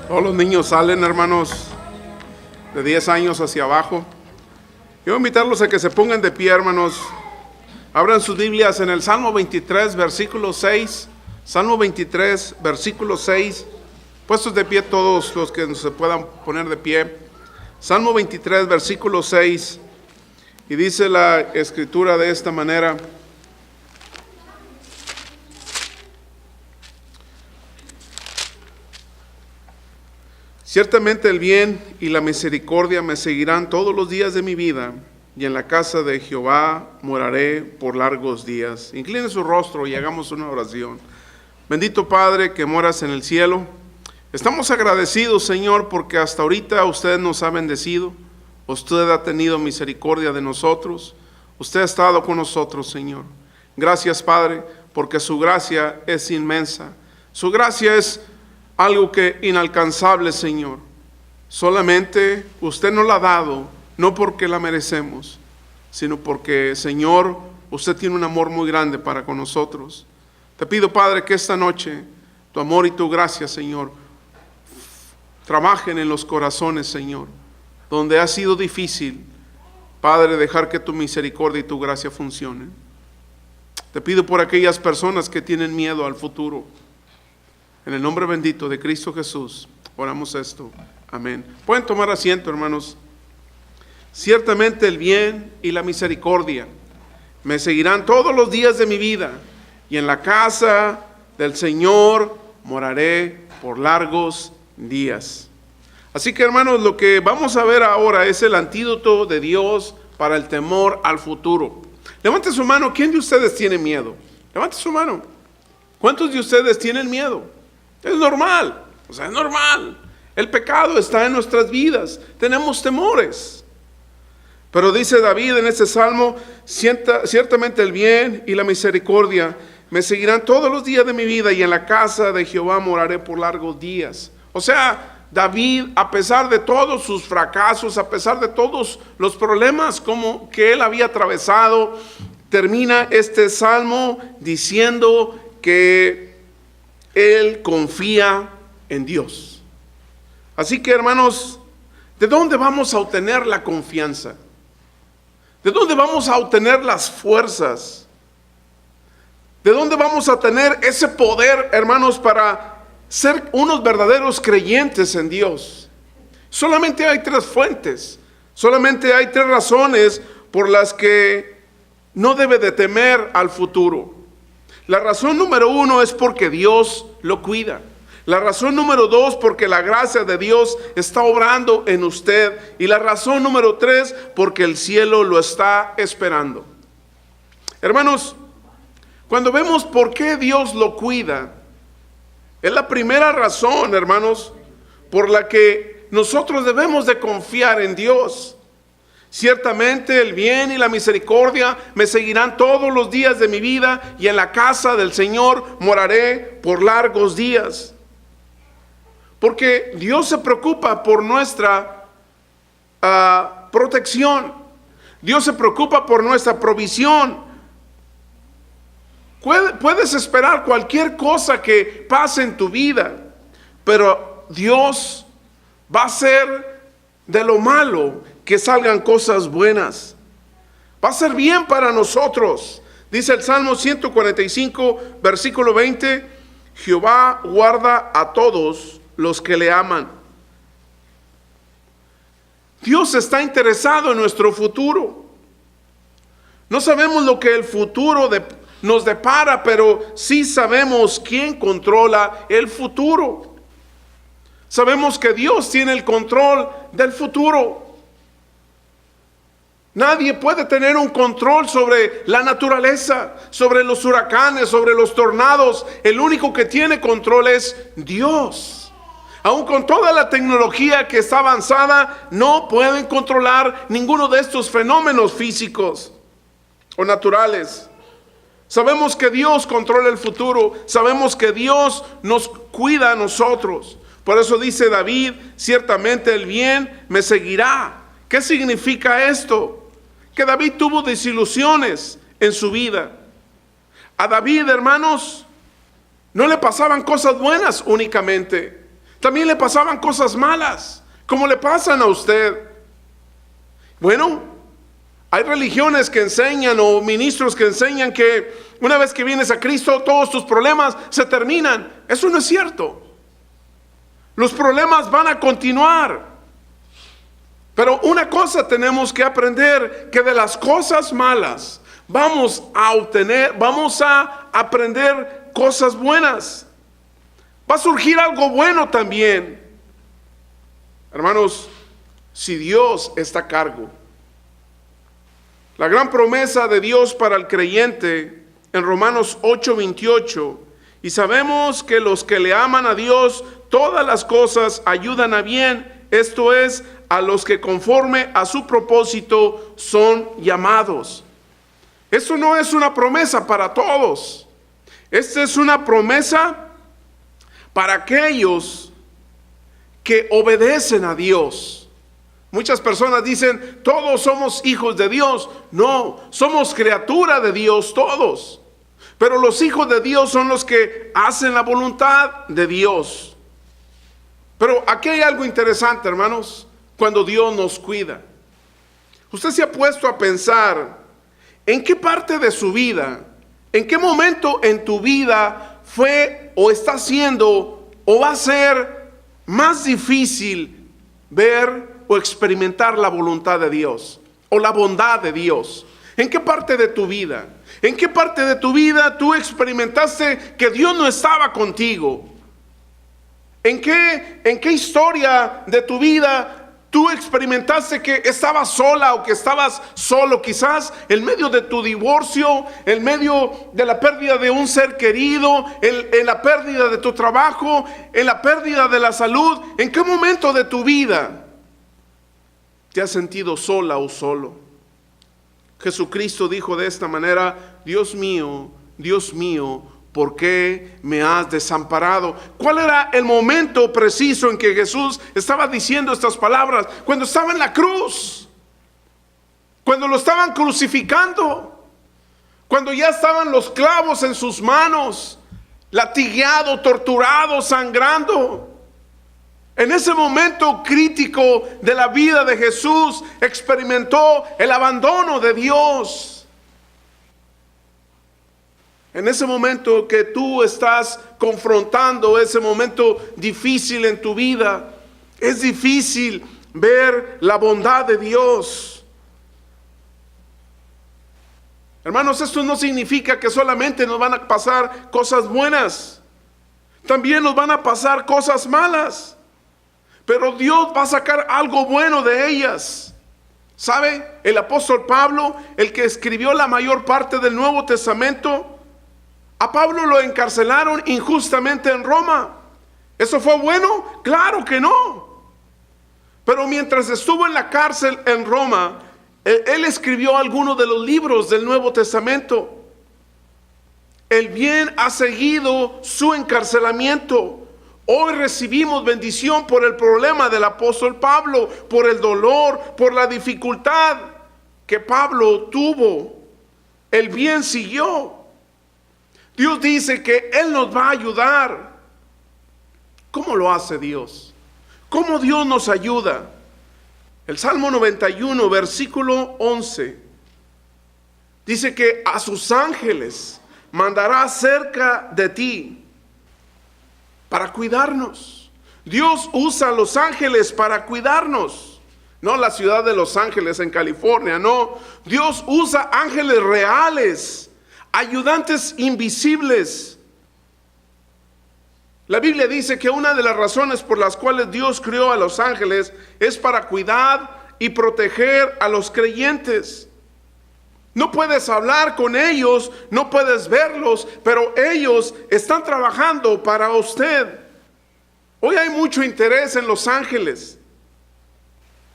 Todos los niños salen, hermanos, de 10 años hacia abajo. Yo voy a invitarlos a que se pongan de pie, hermanos. Abran sus Biblias en el Salmo 23, versículo 6. Salmo 23, versículo 6. Puestos de pie todos los que se puedan poner de pie. Salmo 23, versículo 6. Y dice la escritura de esta manera: ciertamente el bien y la misericordia me seguirán todos los días de mi vida, y en la casa de Jehová moraré por largos días. Incline su rostro y hagamos una oración. Bendito Padre que moras en el cielo, estamos agradecidos, Señor, porque hasta ahorita usted nos ha bendecido. Usted ha tenido misericordia de nosotros. Usted ha estado con nosotros, Señor. Gracias, Padre, porque su gracia es inmensa. Su gracia es algo que inalcanzable, Señor. Solamente usted nos la ha dado, no porque la merecemos, sino porque, Señor, usted tiene un amor muy grande para con nosotros. Te pido, Padre, que esta noche tu amor y tu gracia, Señor, trabajen en los corazones, Señor, donde ha sido difícil, Padre, dejar que tu misericordia y tu gracia funcionen. Te pido por aquellas personas que tienen miedo al futuro. En el nombre bendito de Cristo Jesús, oramos esto. Amén. Pueden tomar asiento, hermanos. Ciertamente el bien y la misericordia me seguirán todos los días de mi vida, y en la casa del Señor moraré por largos días. Así que, hermanos, lo que vamos a ver ahora es el antídoto de Dios para el temor al futuro. Levante su mano. ¿Quién de ustedes tiene miedo? Levante su mano. ¿Cuántos de ustedes tienen miedo? Es normal, es normal. El pecado está en nuestras vidas, tenemos temores. Pero dice David en este salmo: ciertamente el bien y la misericordia me seguirán todos los días de mi vida, y en la casa de Jehová moraré por largos días. O sea, David, a pesar de todos sus fracasos, a pesar de todos los problemas como que él había atravesado, termina este salmo diciendo que él confía en Dios. Así que, hermanos, ¿de dónde vamos a obtener la confianza? ¿De dónde vamos a obtener las fuerzas? ¿De dónde vamos a tener ese poder, hermanos, para ser unos verdaderos creyentes en Dios? Solamente hay 3 fuentes, solamente hay 3 razones por las que no debe de temer al futuro. La razón número 1 es porque Dios lo cuida. La razón número 2, porque la gracia de Dios está obrando en usted. Y la razón número 3, porque el cielo lo está esperando. Hermanos, cuando vemos por qué Dios lo cuida, es la primera razón, hermanos, por la que nosotros debemos de confiar en Dios. Ciertamente el bien y la misericordia me seguirán todos los días de mi vida, y en la casa del Señor moraré por largos días. Porque Dios se preocupa por nuestra protección. Dios se preocupa por nuestra provisión. Puedes esperar cualquier cosa que pase en tu vida, pero Dios va a hacer de lo malo que salgan cosas buenas. Va a ser bien para nosotros. Dice el Salmo 145, versículo 20: Jehová guarda a todos los que le aman. Dios está interesado en nuestro futuro. No sabemos lo que el futuro nos depara, pero sí sabemos quién controla el futuro. Sabemos que Dios tiene el control del futuro. Nadie puede tener un control sobre la naturaleza, sobre los huracanes, sobre los tornados. El único que tiene control es Dios. Aún con toda la tecnología que está avanzada, no pueden controlar ninguno de estos fenómenos físicos o naturales. Sabemos que Dios controla el futuro. Sabemos que Dios nos cuida a nosotros. Por eso dice David: ciertamente el bien me seguirá. ¿Qué significa esto? Que David tuvo desilusiones en su vida. A David, hermanos, no le pasaban cosas buenas únicamente. También le pasaban cosas malas, como le pasan a usted. Bueno, hay religiones que enseñan o ministros que enseñan que una vez que vienes a Cristo todos tus problemas se terminan. Eso no es cierto. Los problemas van a continuar. Pero una cosa tenemos que aprender, que de las cosas malas vamos a aprender cosas buenas. Va a surgir algo bueno también. Hermanos, si Dios está a cargo. La gran promesa de Dios para el creyente en Romanos 8:28, y sabemos que los que le aman a Dios, todas las cosas ayudan a bien, esto es, a los que conforme a su propósito son llamados. Esto no es una promesa para todos. Esta es una promesa para aquellos que obedecen a Dios. Muchas personas dicen, todos somos hijos de Dios. No, somos criatura de Dios todos. Pero los hijos de Dios son los que hacen la voluntad de Dios. Pero aquí hay algo interesante, hermanos, cuando Dios nos cuida. Usted se ha puesto a pensar en qué parte de su vida, en qué momento en tu vida fue o está siendo o va a ser más difícil ver o experimentar la voluntad de Dios o la bondad de Dios. ¿En qué parte de tu vida? ¿En qué parte de tu vida tú experimentaste que Dios no estaba contigo? ¿En qué historia de tu vida tú experimentaste que estabas sola o que estabas solo? Quizás en medio de tu divorcio, en medio de la pérdida de un ser querido, en la pérdida de tu trabajo, en la pérdida de la salud. ¿En qué momento de tu vida te has sentido sola o solo? Jesucristo dijo de esta manera, Dios mío, ¿por qué me has desamparado? ¿Cuál era el momento preciso en que Jesús estaba diciendo estas palabras? Cuando estaba en la cruz, cuando lo estaban crucificando, cuando ya estaban los clavos en sus manos, latigado, torturado, sangrando. En ese momento crítico de la vida de Jesús, experimentó el abandono de Dios. En ese momento que tú estás confrontando, ese momento difícil en tu vida, es difícil ver la bondad de Dios. Hermanos, esto no significa que solamente nos van a pasar cosas buenas. También nos van a pasar cosas malas. Pero Dios va a sacar algo bueno de ellas. ¿Sabe? El apóstol Pablo, el que escribió la mayor parte del Nuevo Testamento, a Pablo lo encarcelaron injustamente en Roma. ¿Eso fue bueno? Claro que no. Pero mientras estuvo en la cárcel en Roma, él escribió algunos de los libros del Nuevo Testamento. El bien ha seguido su encarcelamiento. Hoy recibimos bendición por el problema del apóstol Pablo, por el dolor, por la dificultad que Pablo tuvo. El bien siguió. Dios dice que Él nos va a ayudar. ¿Cómo lo hace Dios? ¿Cómo Dios nos ayuda? El Salmo 91, versículo 11, dice que a sus ángeles mandará cerca de ti para cuidarnos. Dios usa a los ángeles para cuidarnos. No la ciudad de Los Ángeles en California, no. Dios usa ángeles reales, ayudantes invisibles. La Biblia dice que una de las razones por las cuales Dios creó a los ángeles es para cuidar y proteger a los creyentes. No puedes hablar con ellos, no puedes verlos, pero ellos están trabajando para usted. Hoy hay mucho interés en los ángeles.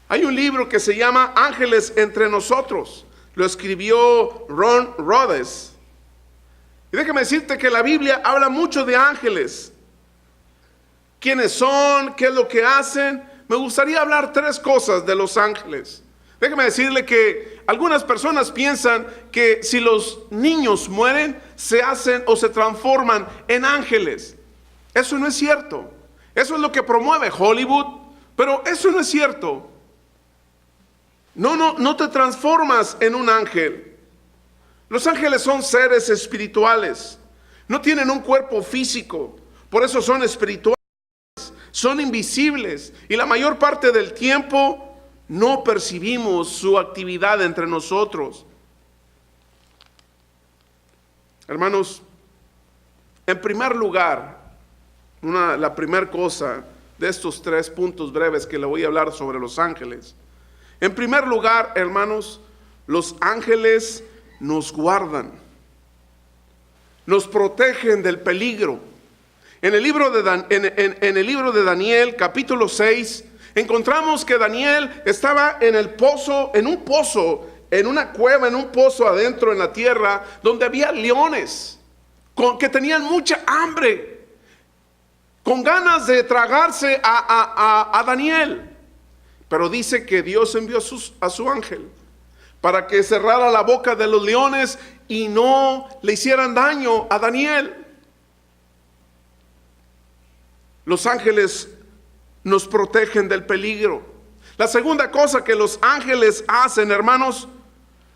Hay un libro que se llama Ángeles entre nosotros. Lo escribió Ron Rhodes. Y déjame decirte que la Biblia habla mucho de ángeles. ¿Quiénes son? ¿Qué es lo que hacen? Me gustaría hablar 3 cosas de los ángeles. Déjeme decirle que algunas personas piensan que si los niños mueren, se hacen o se transforman en ángeles. Eso no es cierto. Eso es lo que promueve Hollywood, pero eso no es cierto. No te transformas en un ángel. Los ángeles son seres espirituales. No tienen un cuerpo físico, por eso son espirituales, son invisibles y la mayor parte del tiempo no percibimos su actividad entre nosotros. Hermanos, en primer lugar, la primera cosa de estos 3 puntos breves que le voy a hablar sobre los ángeles. En primer lugar, hermanos, los ángeles nos guardan, nos protegen del peligro. En el libro de Daniel, capítulo 6, encontramos que Daniel estaba en una cueva, en un pozo adentro en la tierra, donde había leones que tenían mucha hambre, con ganas de tragarse a Daniel. Pero dice que Dios envió a su ángel para que cerrara la boca de los leones y no le hicieran daño a Daniel. Los ángeles nos protegen del peligro. La segunda cosa que los ángeles hacen, hermanos,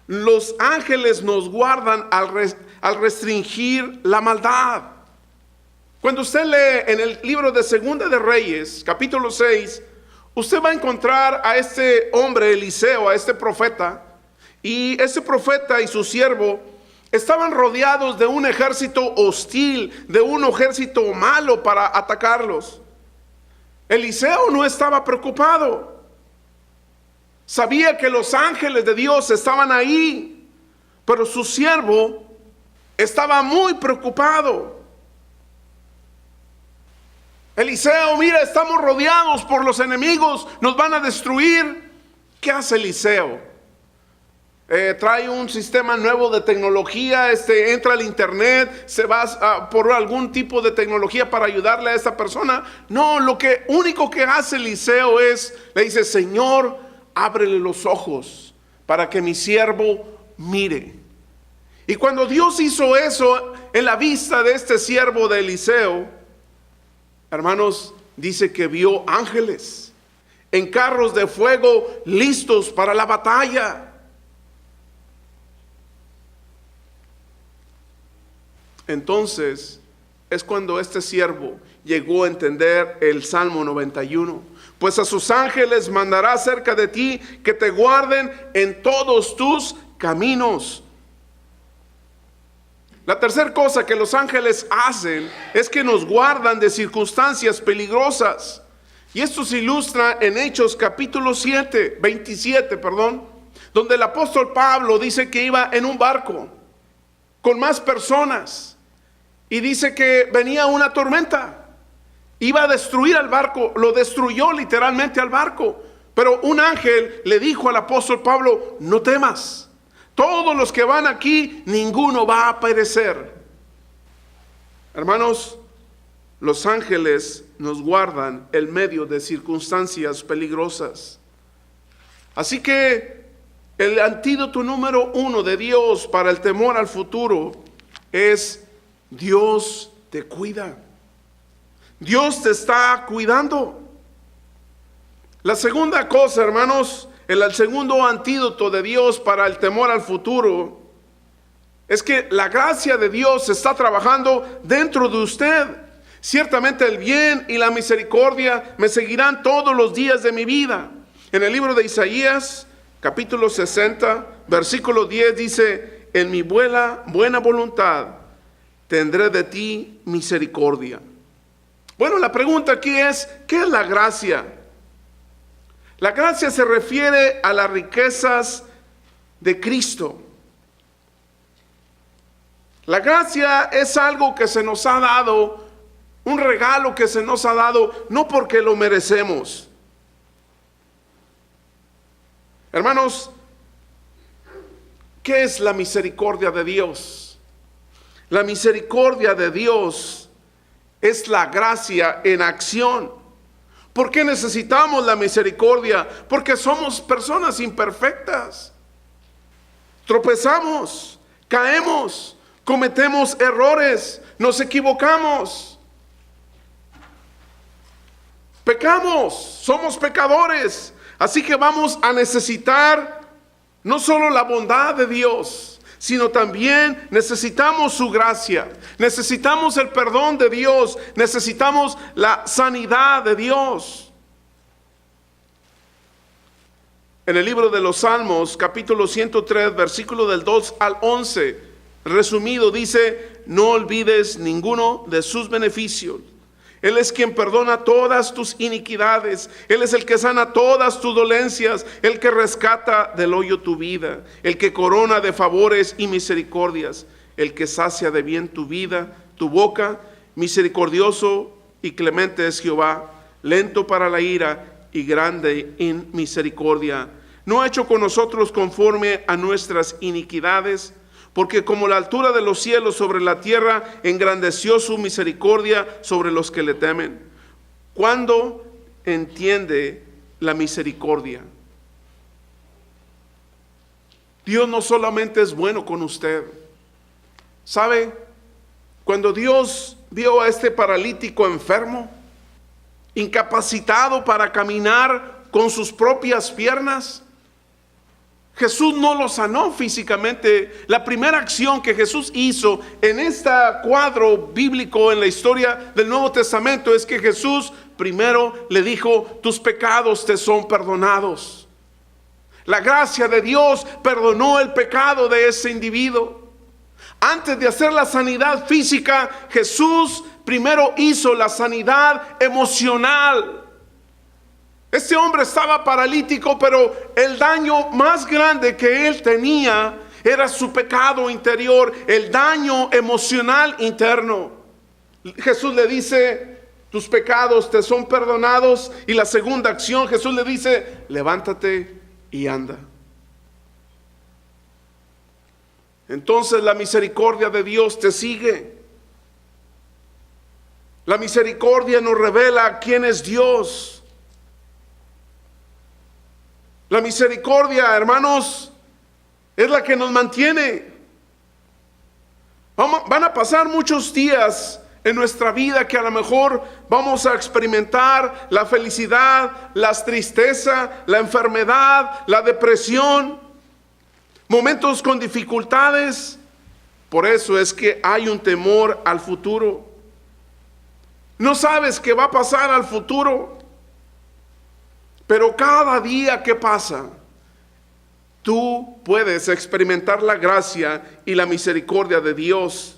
los ángeles nos guardan al restringir la maldad. Cuando usted lee en el libro de Segunda de Reyes, capítulo 6, usted va a encontrar a este hombre Eliseo, a este profeta, y ese profeta y su siervo estaban rodeados de un ejército hostil, de un ejército malo para atacarlos. Eliseo no estaba preocupado. Sabía que los ángeles de Dios estaban ahí, pero su siervo estaba muy preocupado. Eliseo, mira, estamos rodeados por los enemigos, nos van a destruir. ¿Qué hace Eliseo? Trae un sistema nuevo de tecnología, entra al internet, se va por algún tipo de tecnología para ayudarle a esta persona. No, lo único que hace Eliseo le dice: Señor, ábrele los ojos para que mi siervo mire. Y cuando Dios hizo eso en la vista de este siervo de Eliseo, hermanos, dice que vio ángeles en carros de fuego listos para la batalla. Entonces es cuando este siervo llegó a entender el Salmo 91. Pues a sus ángeles mandará cerca de ti, que te guarden en todos tus caminos. La tercera cosa que los ángeles hacen es que nos guardan de circunstancias peligrosas. Y esto se ilustra en Hechos capítulo 27, donde el apóstol Pablo dice que iba en un barco con más personas. Y dice que venía una tormenta, iba a destruir al barco, lo destruyó literalmente al barco. Pero un ángel le dijo al apóstol Pablo: no temas, todos los que van aquí, ninguno va a perecer. Hermanos, los ángeles nos guardan en medio de circunstancias peligrosas. Así que el antídoto número 1 de Dios para el temor al futuro es: Dios te cuida. Dios te está cuidando. La segunda cosa, hermanos, el segundo antídoto de Dios para el temor al futuro es que la gracia de Dios está trabajando dentro de usted. Ciertamente el bien y la misericordia me seguirán todos los días de mi vida. En el libro de Isaías, capítulo 60, versículo 10 dice: en mi buena voluntad tendré de ti misericordia. Bueno, la pregunta aquí es: ¿qué es la gracia? La gracia se refiere a las riquezas de Cristo. La gracia es algo que se nos ha dado, un regalo que se nos ha dado, no porque lo merecemos. Hermanos, ¿qué es la misericordia de Dios? La misericordia de Dios es la gracia en acción. ¿Por qué necesitamos la misericordia? Porque somos personas imperfectas. Tropezamos, caemos, cometemos errores, nos equivocamos. Pecamos, somos pecadores. Así que vamos a necesitar no solo la bondad de Dios, sino también necesitamos su gracia, necesitamos el perdón de Dios, necesitamos la sanidad de Dios. En el libro de los Salmos, capítulo 103, versículo del 2 al 11, resumido, dice: no olvides ninguno de sus beneficios. Él es quien perdona todas tus iniquidades. Él es el que sana todas tus dolencias, el que rescata del hoyo tu vida, el que corona de favores y misericordias, el que sacia de bien tu vida, tu boca. Misericordioso y clemente es Jehová, lento para la ira y grande en misericordia. No ha hecho con nosotros conforme a nuestras iniquidades, porque como la altura de los cielos sobre la tierra, engrandeció su misericordia sobre los que le temen. ¿Cuándo entiende la misericordia? Dios no solamente es bueno con usted. ¿Sabe? Cuando Dios vio a este paralítico enfermo, incapacitado para caminar con sus propias piernas, Jesús no lo sanó físicamente. La primera acción que Jesús hizo en este cuadro bíblico en la historia del Nuevo Testamento es que Jesús primero le dijo: tus pecados te son perdonados. La gracia de Dios perdonó el pecado de ese individuo. Antes de hacer la sanidad física, Jesús primero hizo la sanidad emocional. Este hombre estaba paralítico, pero el daño más grande que él tenía era su pecado interior, el daño emocional interno. Jesús le dice: tus pecados te son perdonados. Y la segunda acción, Jesús le dice: levántate y anda. Entonces la misericordia de Dios te sigue. La misericordia nos revela quién es Dios. La misericordia, hermanos, es la que nos mantiene. Van a pasar muchos días en nuestra vida que a lo mejor vamos a experimentar la felicidad, la tristeza, la enfermedad, la depresión, momentos con dificultades. Por eso es que hay un temor al futuro. No sabes qué va a pasar al futuro. Pero cada día que pasa, tú puedes experimentar la gracia y la misericordia de Dios.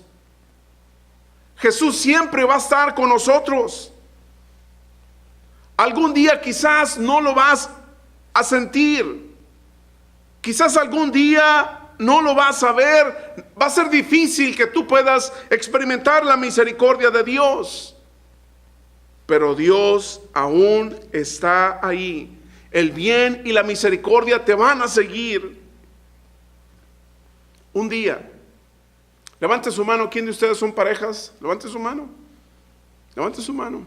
Jesús siempre va a estar con nosotros. Algún día quizás no lo vas a sentir. Quizás algún día no lo vas a ver. Va a ser difícil que tú puedas experimentar la misericordia de Dios. Pero Dios aún está ahí. El bien y la misericordia te van a seguir. Un día, levante su mano. ¿Quién de ustedes son parejas? Levante su mano. Levante su mano.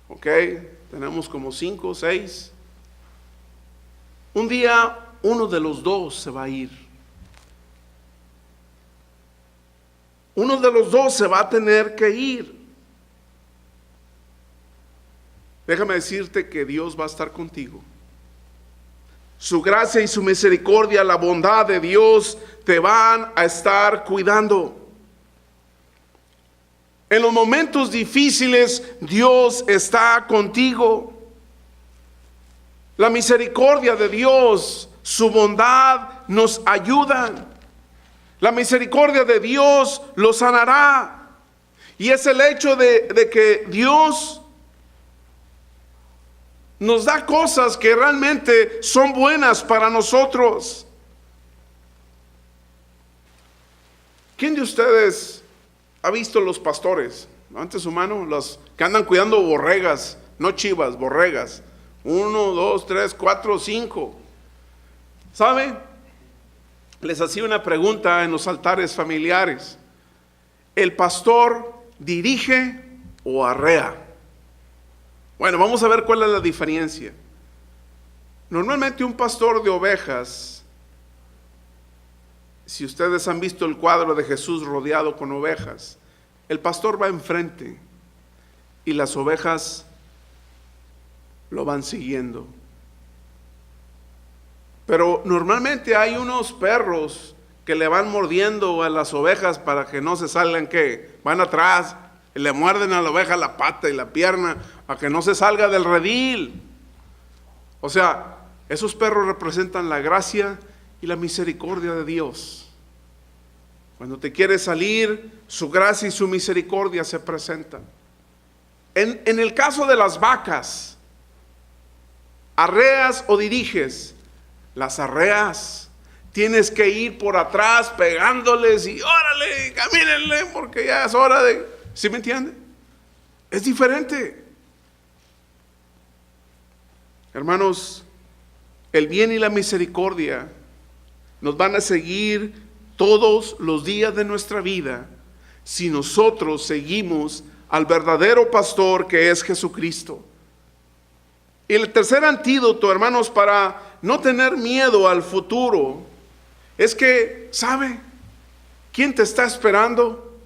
Ok, tenemos como 5 o 6. Un día uno de los dos se va a ir. Uno de los dos se va a tener que ir. Déjame decirte que Dios va a estar contigo. Su gracia y su misericordia, la bondad de Dios te van a estar cuidando. En los momentos difíciles, Dios está contigo. La misericordia de Dios, su bondad nos ayudan. La misericordia de Dios lo sanará. Y es el hecho de que Dios nos da cosas que realmente son buenas para nosotros. ¿Quién de ustedes ha visto los pastores? Levante su mano. Los que andan cuidando borregas, no chivas, borregas. 1, 2, 3, 4, 5. ¿Sabe? Les hacía una pregunta en los altares familiares. ¿El pastor dirige o arrea? Bueno, vamos a ver cuál es la diferencia. Normalmente un pastor de ovejas, si ustedes han visto el cuadro de Jesús rodeado con ovejas, el pastor va enfrente y las ovejas lo van siguiendo. Pero normalmente hay unos perros que le van mordiendo a las ovejas para que no se salgan, que van atrás y le muerden a la oveja la pata y la pierna para que no se salga del redil. O sea, esos perros representan la gracia y la misericordia de Dios. Cuando te quiere salir, su gracia y su misericordia se presentan. En el caso de las vacas, arreas o diriges. Las arreas, tienes que ir por atrás pegándoles y órale, camínenle porque ya es hora de... ¿Sí me entiende? Es diferente. Hermanos, el bien y la misericordia nos van a seguir todos los días de nuestra vida si nosotros seguimos al verdadero pastor que es Jesucristo. Y el tercer antídoto, hermanos, para no tener miedo al futuro, es que, ¿sabe quién te está esperando?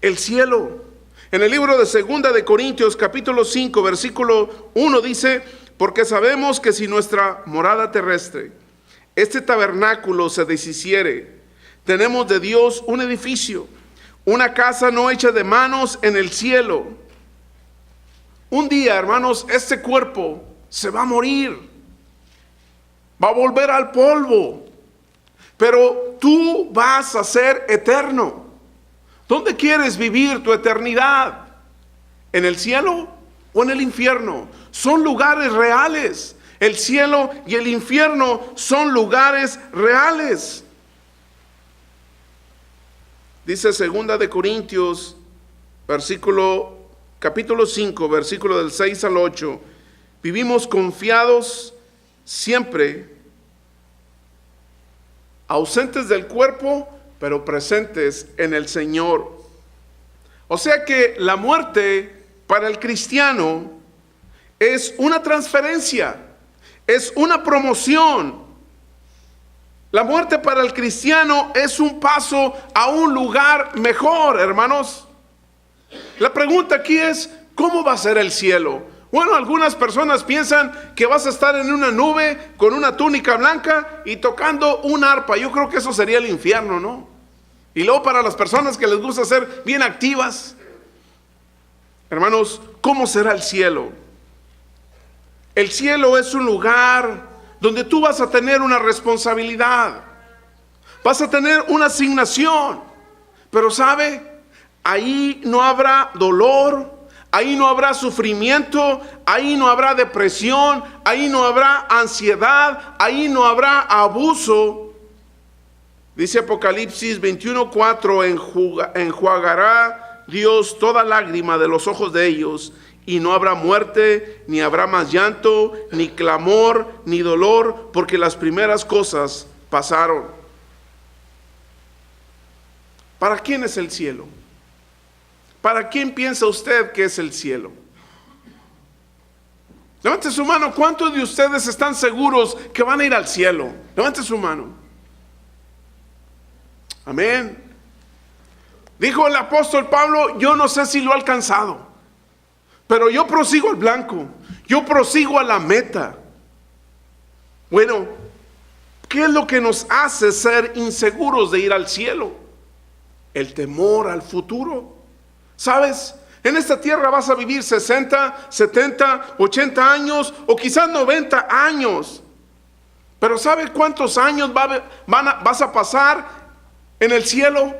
El cielo. En el libro de 2 de Corintios, capítulo 5, versículo 1 dice: porque sabemos que si nuestra morada terrestre, este tabernáculo, se deshiciere, tenemos de Dios un edificio, una casa no hecha de manos en el cielo. Un día, hermanos, este cuerpo se va a morir, va a volver al polvo, pero tú vas a ser eterno. ¿Dónde quieres vivir tu eternidad? ¿En el cielo o en el infierno? Son lugares reales. El cielo y el infierno son lugares reales. Dice 2 de Corintios, capítulo 5, versículo del 6 al 8. Vivimos confiados siempre, ausentes del cuerpo, pero presentes en el Señor. O sea que la muerte para el cristiano es una transferencia, es una promoción. La muerte para el cristiano es un paso a un lugar mejor, hermanos. La pregunta aquí es, ¿cómo va a ser el cielo? Bueno, algunas personas piensan que vas a estar en una nube con una túnica blanca y tocando un arpa. Yo creo que eso sería el infierno, ¿no? Y luego para las personas que les gusta ser bien activas. Hermanos, ¿cómo será el cielo? El cielo es un lugar donde tú vas a tener una responsabilidad. Vas a tener una asignación. Pero ¿sabe? Ahí no habrá dolor. Ahí no habrá sufrimiento, ahí no habrá depresión, ahí no habrá ansiedad, ahí no habrá abuso. Dice Apocalipsis 21:4, enjuagará Dios toda lágrima de los ojos de ellos, y no habrá muerte, ni habrá más llanto, ni clamor, ni dolor, porque las primeras cosas pasaron. ¿Para quién es el cielo? ¿Para quién piensa usted que es el cielo? Levante su mano. ¿Cuántos de ustedes están seguros que van a ir al cielo? Levante su mano. Amén. Dijo el apóstol Pablo: yo no sé si lo he alcanzado, pero yo prosigo al blanco, yo prosigo a la meta. Bueno, ¿qué es lo que nos hace ser inseguros de ir al cielo? El temor al futuro. ¿Sabes? En esta tierra vas a vivir 60, 70, 80 años o quizás 90 años. Pero ¿sabe cuántos años vas a pasar en el cielo?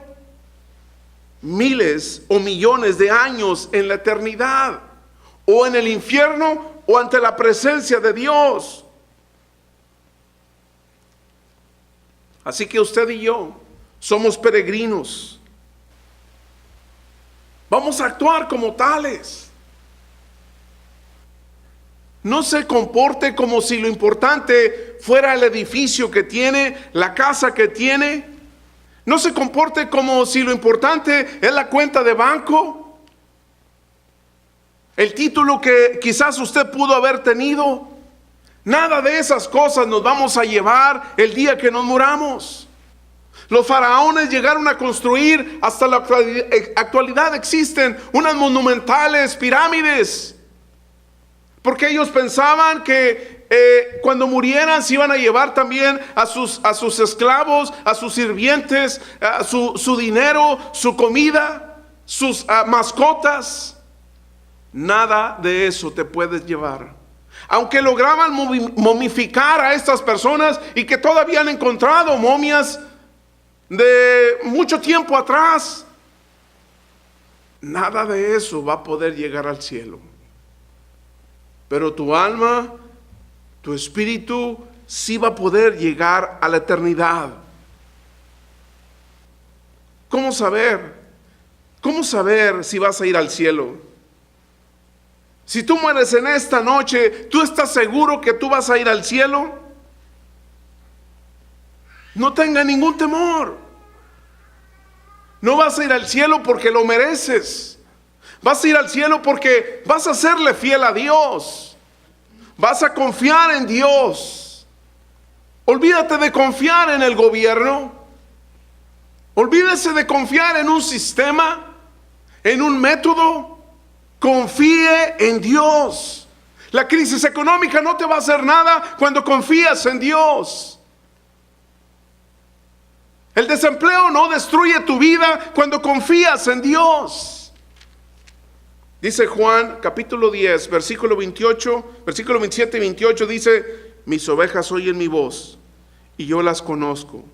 Miles o millones de años en la eternidad, o en el infierno, o ante la presencia de Dios. Así que usted y yo somos peregrinos. Vamos a actuar como tales. No se comporte como si lo importante fuera el edificio que tiene, la casa que tiene. No se comporte como si lo importante es la cuenta de banco, el título que quizás usted pudo haber tenido. Nada de esas cosas nos vamos a llevar el día que nos muramos. Los faraones llegaron a construir, hasta la actualidad existen unas monumentales pirámides. Porque ellos pensaban que cuando murieran se iban a llevar también a sus esclavos, a sus sirvientes, su dinero, su comida, sus mascotas. Nada de eso te puedes llevar. Aunque lograban momificar a estas personas y que todavía han encontrado momias de mucho tiempo atrás, nada de eso va a poder llegar al cielo. Pero tu alma, tu espíritu, sí va a poder llegar a la eternidad. ¿Cómo saber? ¿Cómo saber si vas a ir al cielo? Si tú mueres en esta noche, ¿tú estás seguro que tú vas a ir al cielo? No tenga ningún temor. No vas a ir al cielo porque lo mereces. Vas a ir al cielo porque vas a serle fiel a Dios. Vas a confiar en Dios. Olvídate de confiar en el gobierno. Olvídese de confiar en un sistema, en un método. Confíe en Dios. La crisis económica no te va a hacer nada cuando confías en Dios. El desempleo no destruye tu vida cuando confías en Dios. Dice Juan capítulo 10, versículo 27 y 28, dice: mis ovejas oyen mi voz, y yo las conozco,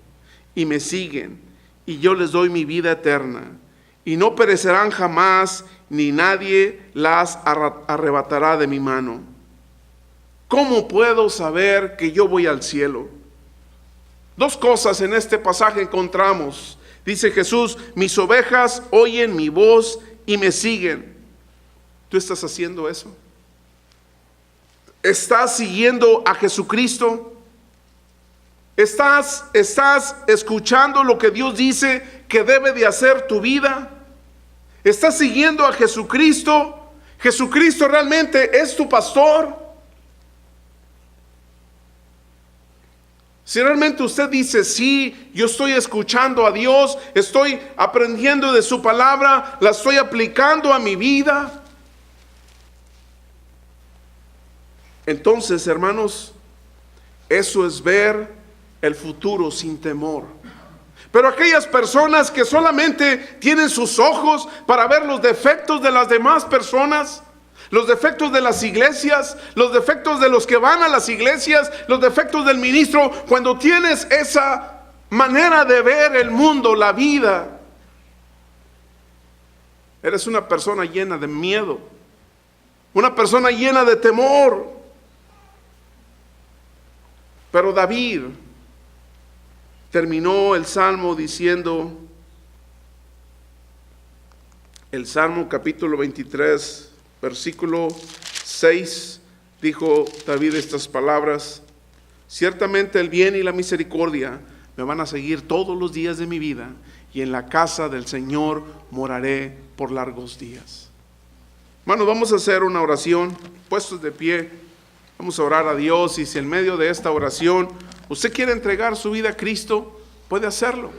y me siguen, y yo les doy mi vida eterna, y no perecerán jamás, ni nadie las arrebatará de mi mano. ¿Cómo puedo saber que yo voy al cielo? Dos cosas en este pasaje encontramos. Dice Jesús: mis ovejas oyen mi voz y me siguen. ¿Tú estás haciendo eso? ¿Estás siguiendo a Jesucristo? ¿Estás escuchando lo que Dios dice que debe de hacer tu vida? ¿Estás siguiendo a Jesucristo? ¿Jesucristo realmente es tu pastor? Si realmente usted dice: sí, yo estoy escuchando a Dios, estoy aprendiendo de su palabra, la estoy aplicando a mi vida, entonces, hermanos, eso es ver el futuro sin temor. Pero aquellas personas que solamente tienen sus ojos para ver los defectos de las demás personas, los defectos de las iglesias, los defectos de los que van a las iglesias, los defectos del ministro, cuando tienes esa manera de ver el mundo, la vida, eres una persona llena de miedo, una persona llena de temor. Pero David terminó el Salmo diciendo, el Salmo capítulo 23, versículo 6, dijo David estas palabras: ciertamente el bien y la misericordia me van a seguir todos los días de mi vida, y en la casa del Señor moraré por largos días. Hermanos, vamos a hacer una oración, puestos de pie. Vamos a orar a Dios, y si en medio de esta oración usted quiere entregar su vida a Cristo, puede hacerlo.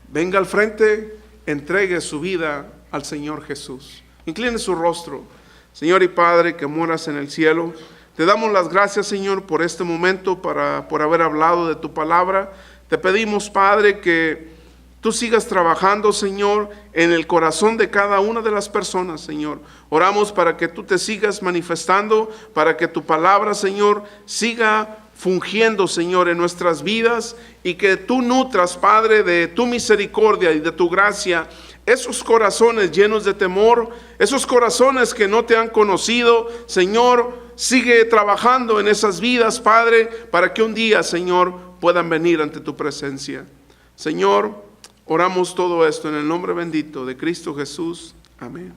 Venga al frente, entregue su vida al Señor Jesús. Incline su rostro. Señor y Padre que moras en el cielo, te damos las gracias, Señor, por este momento, por haber hablado de tu palabra. Te pedimos, Padre, que tú sigas trabajando, Señor, en el corazón de cada una de las personas, Señor. Oramos para que tú te sigas manifestando, para que tu palabra, Señor, siga fungiendo, Señor, en nuestras vidas, y que tú nutras, Padre, de tu misericordia y de tu gracia esos corazones llenos de temor, esos corazones que no te han conocido. Señor, sigue trabajando en esas vidas, Padre, para que un día, Señor, puedan venir ante tu presencia. Señor, oramos todo esto en el nombre bendito de Cristo Jesús. Amén.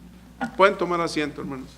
Pueden tomar asiento, hermanos.